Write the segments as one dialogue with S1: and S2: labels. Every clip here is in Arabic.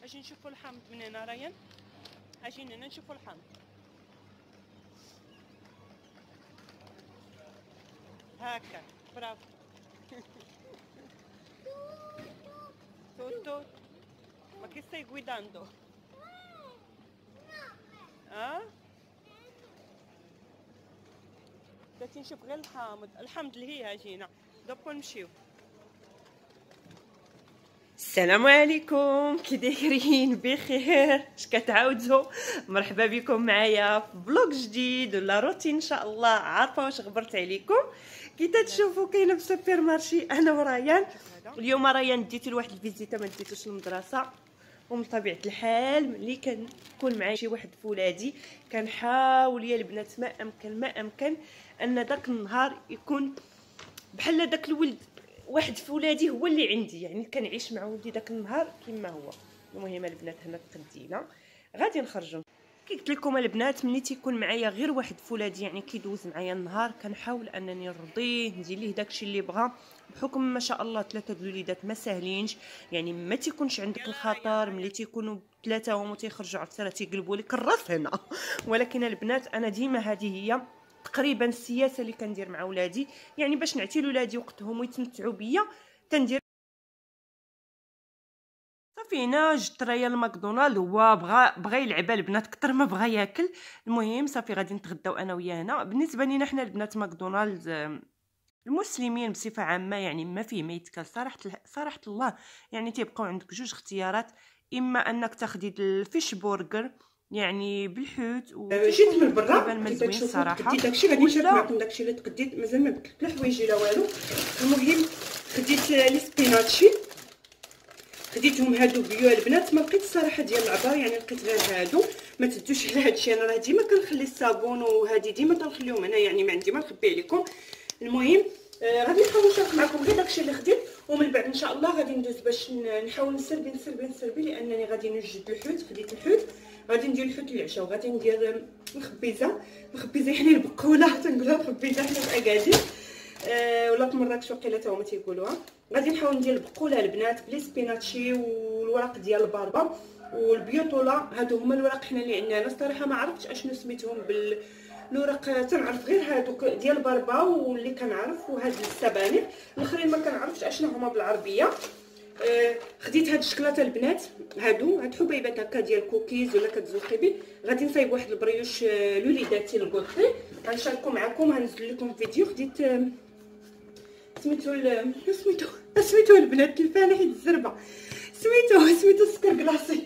S1: اجي نشوفوا الحامض من هنا ريان، اجي هنا نشوفوا الحامض. هكا برافو. توتو ما che stai guidando؟ بداتي نشوف غير الحامض اللي هي جينا دوكا نمشيو. السلام عليكم، كي دايرين؟ بخير؟ اش كتعاودوا؟ مرحبا بكم معايا في فلوق جديد ولا روتين ان شاء الله. عارفه واش غبرت عليكم؟ كي تتشوفوا كاينه في السوبر مارشي انا وريان. اليوم ريان ديت لواحد الفيزيته ما ديتوش للمدرسه، ومن طبيعه الحال ملي كنكون معايا شي واحد فولادي كنحاول يا البنات ما امكن ان داك النهار يكون بحال داك الولد واحد فولادي هو اللي عندي، يعني كنعيش مع ولدي داك النهار كما هو. المهم البنات هنا تقدينا غادي نخرجوا. كي قلت لكم البنات ملي تيكون معايا غير واحد فولادي يعني كيدوز معايا النهار كنحاول انني نرضيه ندير ليه داكشي اللي بغا، بحكم ما شاء الله ثلاثه د الوليدات ما ساهلينش، يعني ما تيكونش عندك الخطر ملي تيكونوا ثلاثه هما تيخرجوا عرفتي راه تيقلبوا لك الراس هنا. ولكن البنات انا ديما هذه هي تقريبا السياسه اللي كندير مع ولادي، يعني باش نعطي لولادي وقتهم ويتمتعوا بيا تندير. صافي هنا جبت ريا لماكدونالد، هو بغى يلعب البنات كثر ما بغى ياكل. المهم صافي غادي نتغداو انا وياه هنا. بالنسبه لينا حنا البنات ماكدونالد المسلمين بصفه عامه يعني ما فيه ما يتكل صراحه الله، يعني تيبقاو عندك جوج اختيارات، اما انك تاخدي الفيش برجر يعني بالحوت
S2: جيت من برا
S1: مزوين الصراحه.
S2: خديت داكشي غادي نشارك معكم داكشي اللي تقديت، مازال ما بدلت لا حوايجي لا والو. المهم خديت لي سبيناتشي، خديتهم هادو بيو البنات، ما لقيت الصراحه ديال العبار، يعني لقيت غير هادو. ما تدوش على هادشي، انا راه ديما كنخلي الصابون وهادي ديما كنخليهم هنا، يعني ما عندي ما نخبي عليكم. المهم غادي نحاول نشارك معكم غير داكشي اللي خديت، ومن بعد ان شاء الله غادي ندوز باش نحاول نسربي لانني غادي نوجد الحوت. خديت الحوت غادي ندير الحوت للعشاء، وغادي ندير الخبيزه يعني البقوله تنقولها الخبيزه حنا في اكادير ولا في مراكش وقيله تا هما تيقولوها. غادي نحاول ندير البقوله البنات بلي سبيناتشي والورق ديال الباربا والبيوطولا. هادو هما الورق حنا اللي عندنا. انا الصراحه ما عرفتش اشنو سميتهم بالورق، تنعرف غير هادوك ديال الباربا واللي كنعرف، وهاد السبانخ الاخرين ما كنعرفش اشنو هما بالعربيه. خديت هاد الشكلاطه البنات، هاد حبيبات هكا ديال كوكيز ولا كتزوقي به. غادي نصايب واحد البريوش لوليداتي الكوطي غنشاركو معكم، غنزل لكم فيديو. خديت سميتو البنات الفالح الزربه، سميتو السكر كلاصي.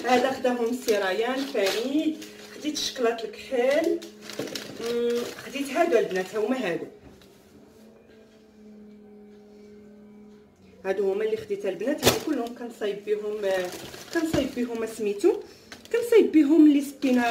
S2: هذا خداهم السي ريان فريد. خديت الشكلاط الكحل، خديت هادو البنات، هادو هما اللي خديتها البنات. هادو كلهم كنصايب بهم سميتو، كنصايب بهم لي سبينا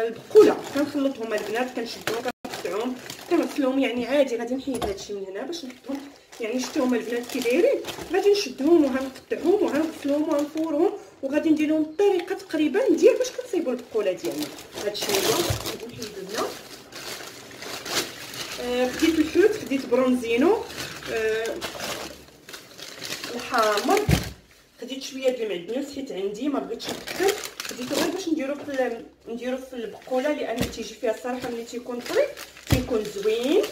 S2: البقوله، كنخلطهم البنات، كنشدهم كنقطعهم كنغسلهم، يعني عادي. غادي نحيد هادشي من هنا باش نحطهم، يعني شفتوهم البنات كي دايرين. غادي نشدهم وغنقطعهم وغنغسلهم وغنفورهم، وغادي ندير لهم الطريقه تقريبا ديال باش كنصايبوا البقوله ديالنا. هادشي هو غادي نحيدو هنا. خديت الحوت، خديت برونزينو الحامر، خديت شويه ديال المعدنوس حيت عندي ما بغيتش نكثر، خديتو غير باش نديرو في البقوله، لان تيجي فيها الصراحه ملي تيكون طري تيكون زوين.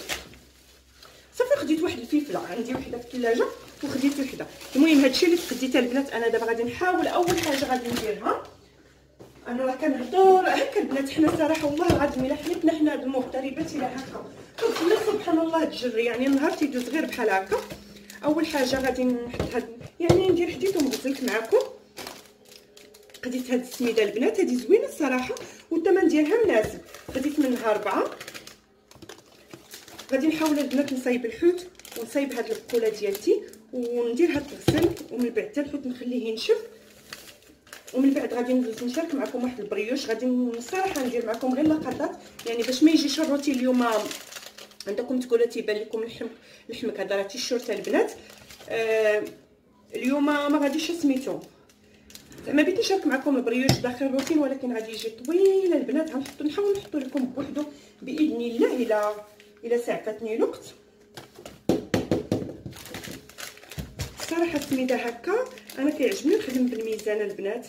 S2: صافي خديت واحد الفلفله، عندي وحده في الثلاجه وخديت وحده. المهم هادشي اللي تقديته البنات. انا دابا غادي نحاول اول حاجه غادي نديرها، انا راه كنهضر هكا البنات، حنا صراحه والله العظيم الا حياتنا حنا هاد المغتربات الى هكا كنقول سبحان الله تجري، يعني النهار تيدوز غير بحال هكا. اول حاجه غادي نحط هاد، يعني ندير حديتهم غسلت معكم. خديت هاد السميده البنات، هادي زوينه الصراحه والثمن ديالها مناسب، خديت منها 4. غادي نحاول البنات نصايب الحوت ونصايب هاد البقوله ديالتي ونديرها تغسل، ومن بعد حتى الحوت نخليه ينشف، ومن بعد غادي ندوز نشارك معكم واحد البريوش. غادي الصراحه ندير معكم غير لقطات، يعني باش ما يجيش الروتين اليوم عندكم تقولوا تيبان لكم لحمك هذا راه تيشورت البنات. اليوم ما غاديش سميتو زعما بغيت نشارك معكم البريوش داخل الروتين، ولكن غادي يجي طويل البنات. نحاول نحطو لكم بوحدو باذن الله الى ساعه فاتني الوقت. صراحه السميده هكا انا كيعجبني نخدم بالميزان البنات،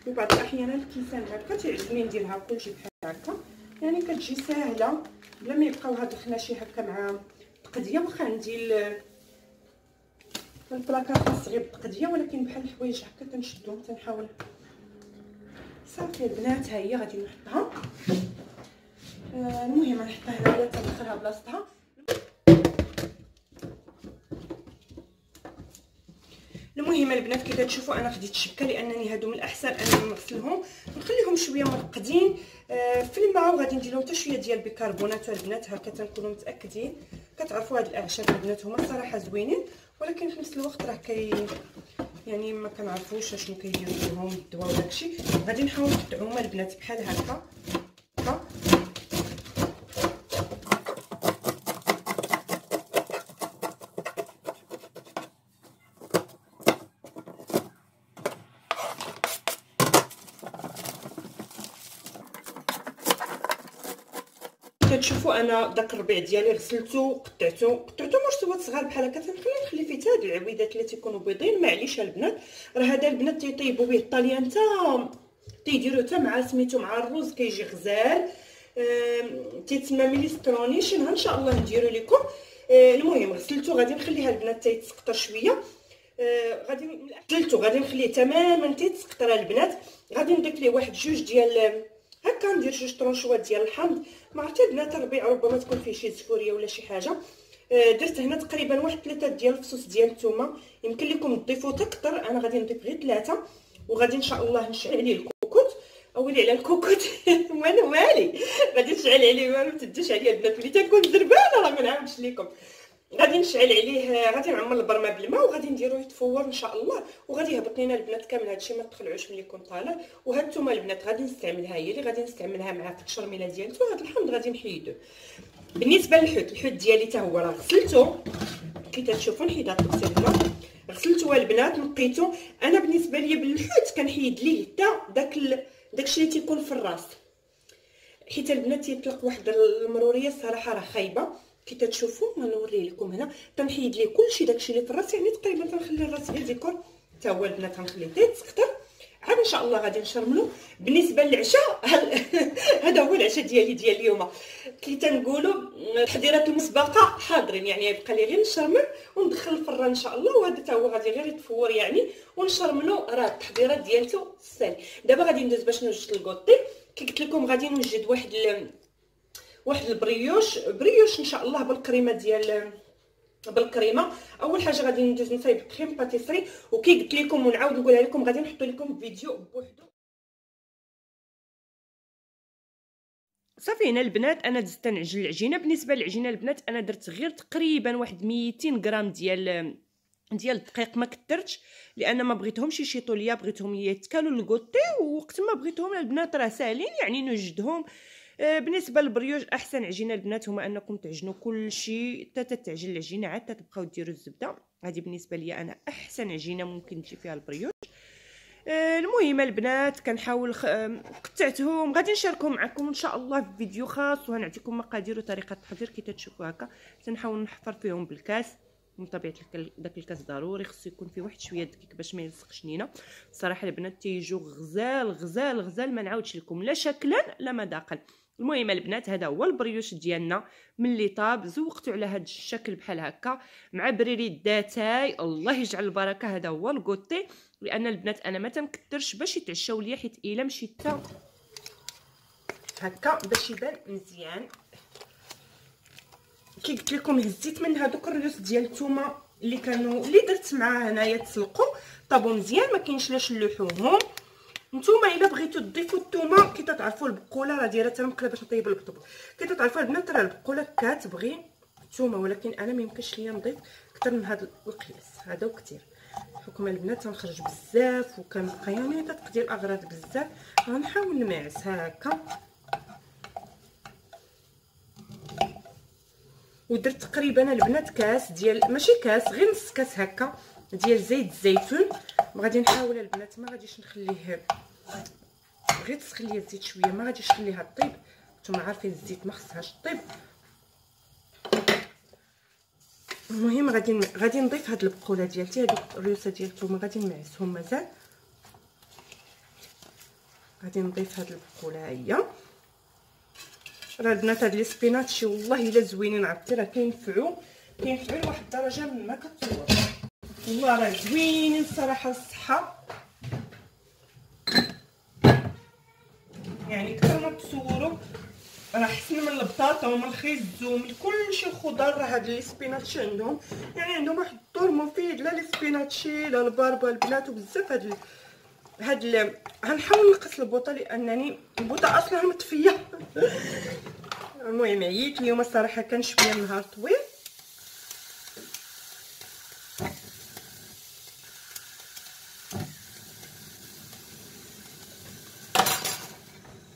S2: وبعض الاحيان الكيسان هكا تيعجبني نديرها كلشي بحال هكا، يعني كتجي ساهله بلا ما يبقاو هاد الخناشي هكا مع التقديه. واخا عندي البلاكار خاص غير بالتقديه، ولكن بحال الحوايج هكا كنشدهم تنحاول. صافي البنات ها هي غادي نحطها. المهم نحطها هنايا تندخلها بلاصتها. المهم البنات كي كتشوفوا انا خديت الشبكه لانني هادو من الاحسن انني نغسلهم نخليهم شويه مرقدين في الماء، وغادي ندير لهم حتى شويه ديال البيكربونات. البنات هكا تنكونوا متاكدين. كتعرفوا هاد الاعشاب البنات هما صراحه زوينين، ولكن في نفس الوقت راه يعني ما كنعرفوش شنو كيديروا لهم الدواء وداكشي. غادي نحاول نقطعوهم البنات بحال هكا. كتشوفوا انا داك الربيع ديالي غسلته قطعته مرسوات صغار بحال هكا. نخلي فيه حتى هاد العويدات اللي تيكونوا بيضين. معليش البنات راه هذا البنات تيطيبوا به الطليان تيديروه حتى مع سميتو مع الرز كيجي غزال. تيتسمى مينستروني. شنو ان شاء الله نديرو لكم. المهم غسلته غادي نخليها البنات تيتسقطر شويه. غادي نخليه تماما تيتسقطر البنات. غادي نضيف ليه واحد جوج ديال هكا، ندير جوج طرونشوات ديال الحامض. ما عرفتي البنات الربيع ربما تكون فيه شي زفوريه ولا شي حاجه. درت هنا تقريبا واحد 3 ديال الفصوص ديال الثومه. يمكن لكم تضيفوا تكثر، انا غادي نضيف غير 3. وغادي ان شاء الله نشعل عليه الكوكوت. اويلي على الكوكوت مالي غادي نشعل عليه ما تدوش عليا البنات ملي تنكون زربانه راه ما نعاودش لكم. غادي نشعل عليه، غادي نعمر البرمه بالماء وغادي نديروه يتفور ان شاء الله. وغادي يهبط لينا البنات كامل هادشي ما تقلعوش ملي يكون طالع. وهاد الثومه البنات غادي نستعملها هي اللي غادي نستعملها مع التشرميله ديالته. هاد الحمض غادي نحيدوه. بالنسبه للحوت ديالي حتى هو راه غسلته كي تشوفوا نحيد هاد الغسيل غسلته البنات نقيته. انا بالنسبه ليا بالحوت كنحيد ليه حتى داكشي اللي تيكون في الراس، حيت البنات تيطلق واحد المروريه الصراحه راه خايبه. كي تشوفوا ما نوري لكم هنا تنحيد ليه كلشي داكشي اللي في الراس، يعني تقريبا تنخلي الراس غير ديكور حتى هو البنات تنخليه تيتسقطر. عاد ان شاء الله غادي نشرملو. بالنسبه للعشاء هذا هو العشاء ديال اليوم. كي تنقولوا التحضيرات المسبقه حاضرين، يعني يبقى لي غير نشرمل وندخل الفران ان شاء الله. وهذا حتى هو غادي غير يتفور يعني ونشرملو. راه التحضيرات ديالته سهل. دابا غادي ندوز باش نوجد الكوطي. كي قلت لكم غادي نوجد واحد البريوش ان شاء الله بالكريمه. اول حاجه غادي ندوز نصايب كريم باتيسري. وكي قلت لكم ونعاود نقولها لكم غادي نحط لكم فيديو بوحدو.
S1: صافي هنا البنات انا دزت نعجن العجينه. بالنسبه للعجينه البنات انا درت غير تقريبا واحد 200 غرام ديال الدقيق. ما كثرتش لان ما بغيتهمش يشيطوا ليا، بغيتهم يتكالوا للكوطي. ووقت ما بغيتهم البنات راه ساهلين يعني نوجدهم. بالنسبه للبريوج احسن عجينه البنات هما انكم تعجنوا كلشي حتى تتعجن العجينه عاد تبقاو ديروا الزبده. هذه بالنسبه لي انا احسن عجينه ممكن تجي فيها البريوج. المهم البنات كنحاول قطعتهم. غادي نشاركهم معكم ان شاء الله في فيديو خاص وغنعطيكم مقادير وطريقه التحضير. كي تشوفوا هكا تنحاول نحفر فيهم بالكاس. من طبيعه داك الكاس ضروري خصو يكون فيه واحد شويه دقيق باش ما يلصقش لينا. الصراحه البنات تيجوا غزال ما نعاودش لكم لا شكلا لا مذاقا. المهم البنات هذا هو البريوش ديالنا ملي طاب. زوقتو على هذا الشكل بحال هكا مع بريري داتاي. الله يجعل البركه. هذا هو الكوطي. لان البنات انا ما تنكثرش باش يتعشاو ليا، حيت الا مشيت
S2: هكا باش يبان مزيان. كي قلت لكم هزيت من هذوك الريوس ديال الثومه اللي درت معاه هنايا تسلقوا طابوا مزيان. ما كاينش لا شلوحوهم. نتوما الا بغيتو تضيفوا الثومه كي تعرفوا البقوله راه دايره تنقله باش نطيب البطبوط. كي تعرفوا البنات راه البقوله كتبغي الثومه، ولكن انا ما يمكنش ليا نضيف اكثر من هذا القياس هذا وكثير. حكم البنات تنخرج بزاف وكنبقى يعني تقضي الاغراض بزاف. غنحاول نمعس هكا. ودرت تقريبا البنات كاس ديال ماشي كاس غير نص كاس هكا ديال زيت الزيتون. غادي نحاول البنات ما غاديش نخليه غير تسخن ليا الزيت شويه، ما غاديش نخليها طيب. نتوما عارفين الزيت ما خصهاش طيب. المهم غادي نضيف هاد البقوله ديالتي، هادوك الريوسه ديال الثومه غادي نمعسهم مازال. غادي نضيف هاد البقوله هي. راه البنات هاد لي سبيناتشي والله الا زوينين، عرفتي راه كينفعوا لواحد الدرجه من ما كتصور، والله راه زوينين الصراحه الصحه، يعني كثر ما تصوروا راه احسن من البطاطا ومن الخيز ومن كلشي الخضر. راه هاد لي سبيناتشي عندهم يعني عندهم واحد الدور مفيد، لا لي سبيناتشي لا الباربا البنات، وبزاف غنحاول نقص البوطه لانني البوطه اصلا مطفيه. المهم عييت اليوم الصراحه، كان شويه النهار طويل.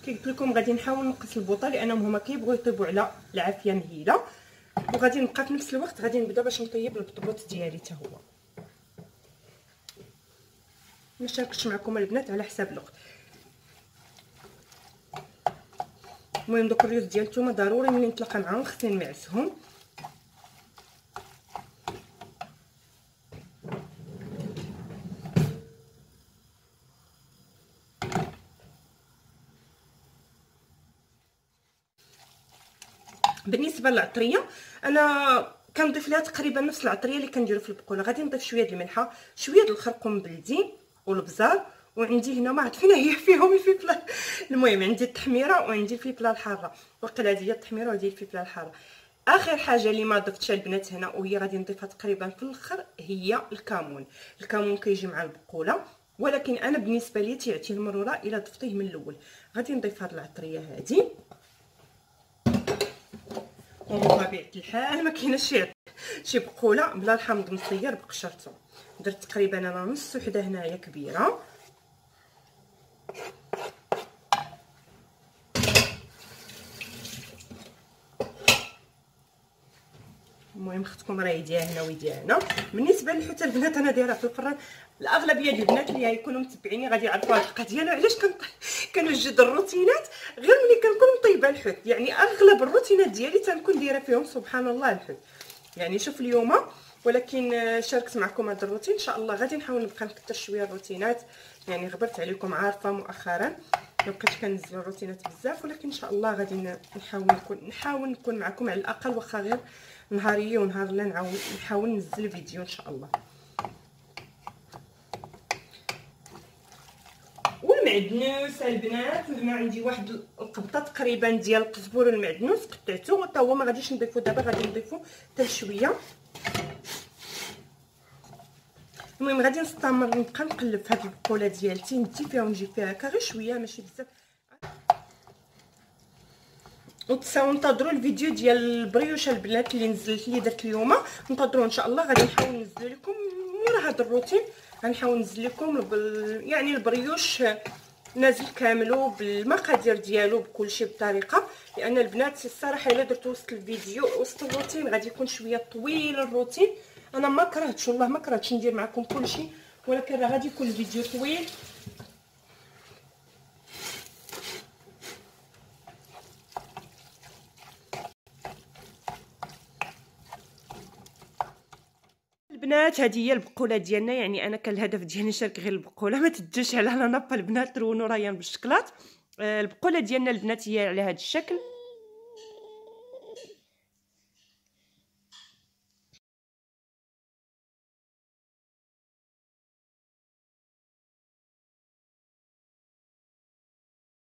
S2: كي قلت لكم غادي نحاول نقص البوطه لانهم هما كيبغيو يطيبوا على العافيه مهيله، وغادي نبقى في نفس الوقت غادي نبدا باش نطيب البطبوط ديالي حتى هو. ما شاركتش معكم البنات على حساب الوقت. المهم دوك الريوس ديال الثومه ضروري ملي نتلاقى معاهم خصني نمعسهم. بالنسبه للعطريه انا كنضيف ليها تقريبا نفس العطريه اللي كنديرو في البقوله. غادي نضيف شويه د الملحه، شويه د الخرقوم بلدي والبزار، وعندي هنا ما عرفت فين هي فيهم الفلفله. المهم عندي التحميره وعندي الفلفله الحاره، وقيلا هذه هي التحميره وهذه الفلفله الحاره. اخر حاجه اللي ما ضفتش البنات هنا وهي غادي نضيفها تقريبا في الاخر هي الكمون. الكمون كيجي مع البقوله، ولكن انا بالنسبه لي تيعطي المروره الا ضفتيه من الاول. غادي نضيف هذه العطريه هذه، وبطبيعه الحال ما كايناش شي بقوله بلا الحامض مصير بقشرته. درت تقريبا انا نص وحده هنايا كبيره. المهم اختكم راهي ديالها هنا ويديها هنا. بالنسبه للحوت البنات انا دايره في الفران. الاغلبيه ديال البنات اللي يكونوا متبعيني غادي يعرفوا الحلقه ديالو علاش كنوجد الروتينات غير ملي كنكون مطيبه الحوت. يعني اغلب الروتينات ديالي تنكون دايره فيهم سبحان الله الحوت. يعني شوف اليوم ولكن شاركت معكم هذا الروتين، ان شاء الله غادي نحاول نبقى نكثر شويه الروتينات. يعني غبرت عليكم عارفه مؤخرا ما بقيتش كنزل الروتينات بزاف، ولكن ان شاء الله غادي نحاول نكون معكم على الاقل واخا غير نهاريه ونهار لا نحاول ننزل فيديو ان شاء الله. والمعدنوس البنات، وهنا عندي واحد القبطه تقريبا ديال القزبور والمعدنوس قطعته حتى هو ما غاديش نضيفو دابا، غادي نضيفو حتى شويه. المهم غادي نستمر نبقى نقلب في هذه البقوله ديالتي، ندي فيها ونجيب فيها هكا غير شويه ماشي بزاف. وتساو انتظروا الفيديو ديال البريوش البنات اللي نزلت لي درت اليوم، انتظروا ان شاء الله. غادي نحاول ننزل لكم مورا هذا الروتين، غنحاول ننزل لكم يعني البريوش نازل كامل بالمقادير ديالو بكلشي بالطريقه. لان البنات الصراحه الا درت وسط الفيديو وسط الروتين غادي يكون شويه طويل الروتين. انا ما كرهتش والله ما كرهتش ندير معكم كلشي، ولكن راه غادي يكون الفيديو طويل. البنات هذه هي البقوله ديالنا. يعني انا كان الهدف ديالي نشارك غير البقوله، ما تدوش على نابا البنات رونو ريان بالشكلاط. البقوله ديالنا البنات هي على هذا الشكل.